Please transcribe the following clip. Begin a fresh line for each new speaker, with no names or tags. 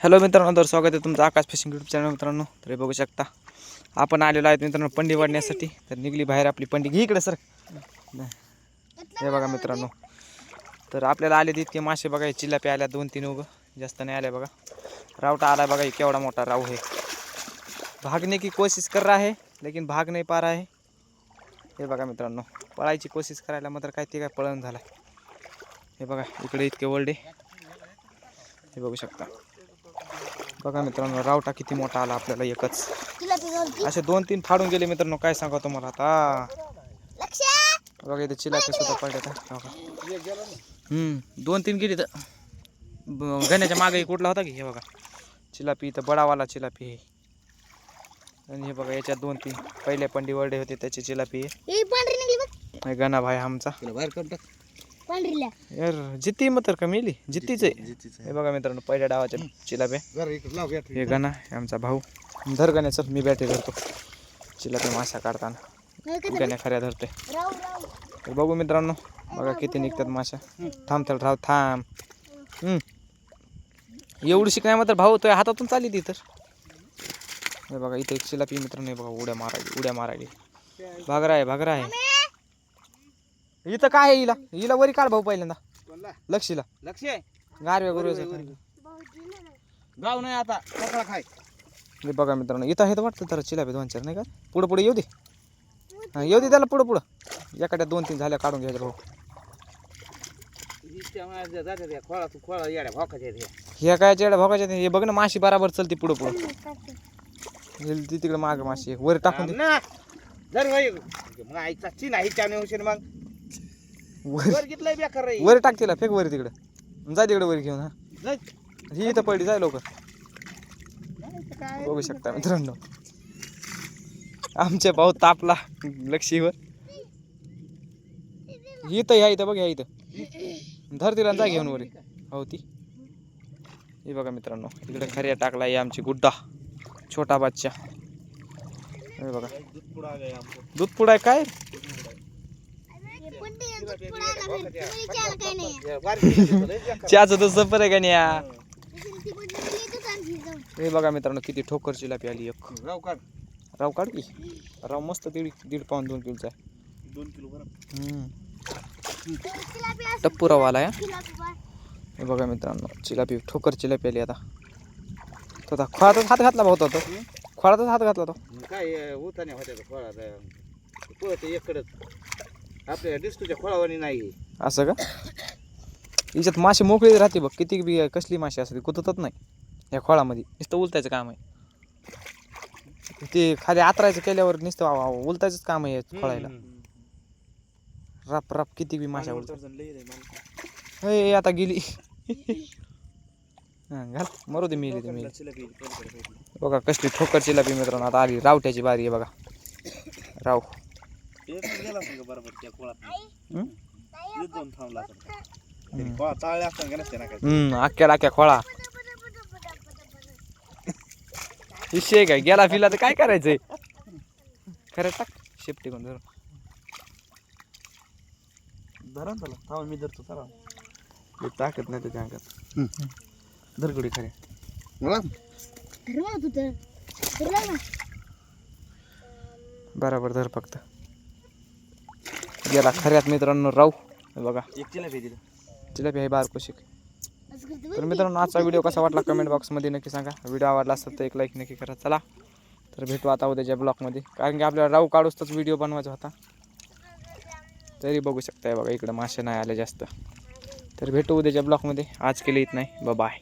Hello मित्रांनो, तर स्वागत आहे तुमचं आकाश फिशिंग यूट्यूब चॅनल मित्रांनो. तर हे बघू शकता आपण आलेलो आहेत मित्रांनो पंडी वाढण्यासाठी. तर निघली बाहेर आपली पंडी. घे इकडे सर. हे बघा मित्रांनो, तर आपल्याला आले तितके मासे बघा. चिलापी आल्या 2-3 उग, जास्त नाही आल्या बघा. रावटा आला बघा, केवढा मोठा राव है. भागने की कोशिश कर रहा है लेकिन भाग नहीं पा रहा है. हे बघा मित्रांनो, पळायची कोशिश करायला मात्र काय ते काय पळण झाला. हे बघा इकडे इतके वरडे. हे बघू शकता बघा मित्रांनो, रावटा किती मोठा आला आपल्याला एकच. असे 2-3 फाडून गेले मित्रांनो, काय सांगा तुम्हाला आता. बघा इथे चिलापी सुद्धा पडल्यात. 2-3 गेली तर गण्याच्या मागे कुठला होता की. हे बघा चिलापी इथं बडावाला चिलापी आहे. आणि हे बघा याच्यात 2-3 पहिल्या पंडी वरडे होते त्याची चिलापी आहे. गणा भाई आमचा यार जित्ती मग तर कमीली जित्तीच आहे. हे बघा मित्रांनो, पहिल्या डावाच्या चिलाप्या. हे गणा आमचा भाऊ. धर गण्या, चल मी बॅटरी धरतो. चिलाप्या मासा काढताना गण्या खऱ्या धरते. तर बघू मित्रांनो, बघा किती निघतात माशा. थांब राव थांब. एवढी काय मात्र भाऊ तो हातातून चालली ती. तर हे बघा इथे एक चिलापी मित्रांनो. हे बघा उड्या मारायली भागरा आहे. इथं काय आहे? हिला वरी काढ भाऊ पहिल्यांदा. लक्षीला लक्ष गारव्या गुरव्याचं गाव नाही आता पकडा खाय. हे बघा मित्रांनो, इथं आहे तर वाटतं तर चिलापी 2-4 नाही का. पुढे येऊ दे. येऊ दे त्याला पुढे. एखाद्या 2-3 झाल्या काढून घ्यायचं भाऊ. ह्या काय चेड्या भोकाच्या. हे बघ ना, माशी बराबर चलती पुढे तिकडे माग माशी वर टाकून वर टाक तिला. फेक वर तिकडे. जाय तिकडे वर घेऊन. ही इथं पडली, जाय लवकर. बघू शकता मित्रांनो, आमच्या भाऊ तापला लक्षीवर. इथं ह्या इथं बघ, ह्या इथं धर तिला जाय घेऊन वर. हो ती. हे बघा मित्रांनो, इकडे खऱ्या टाकला आहे आमची गुड्डा छोटा बच्चा. हे बघा दूध पुडा आहे काय. चहाचं तर सफर आहे का नाही या. हे बघा मित्रांनो, किती ठोकर चिलापी आली. एक राव काढ की. राव मस्त 1.5 पाऊंड 2 किलोचा आहे. 2 किलो टप्पू राव आला. हे बघा मित्रांनो, चिलापी ठोकर चिलापी आली. आता तो खोळातच हात घातला भाऊ. तो खोळातच हात घातला. तो
काय उताने होत्या खोळात इकडच आपल्या डिस्टूच्या खोळावानी नाही.
असं का. याच्यात मासे मोकळी राहते बघ. किती बी कसली मासे असते कुततच नाही या खोळामध्ये. नुसतं उलतायचं काम आहे. ते खाली आतरायचं केल्यावर नुसतं उलतायचंच काम आहे खोळायला. रप किती बी माशा उलतात. आता गेली. घाल मरू दे. मी बघा कसली ठोकर चिलापी मित्रांनो. आता आली रावट्याची बारी आहे बघा. राव अख्ख्या खोळा विषय काय गेला फिला तर काय करायचंय. खरं टाक शेपटी कोण
धरा चला. थांबा मी धरतो. चला
टाकत नाही त्याच्या अंगात. धरगडी खरे बराबर धर फक्त. गेला खऱ्यात मित्रांनो राव. बघा चिलापी आहे बारकोशिक. तर मित्रांनो, आजचा व्हिडिओ कसा वाटला कमेंट बॉक्समध्ये नक्की सांगा. व्हिडिओ आवडला असेल तर एक लाईक नक्की करा. चला तर भेटू आता उद्याच्या ब्लॉगमध्ये, कारण की आपल्याला राव काढूच व्हिडिओ बनवायचा होता. तरी बघू शकताय बघा इकडं मासे नाही आले जास्त. तर भेटू उद्याच्या ब्लॉगमध्ये. आज केले येत नाही. बाय.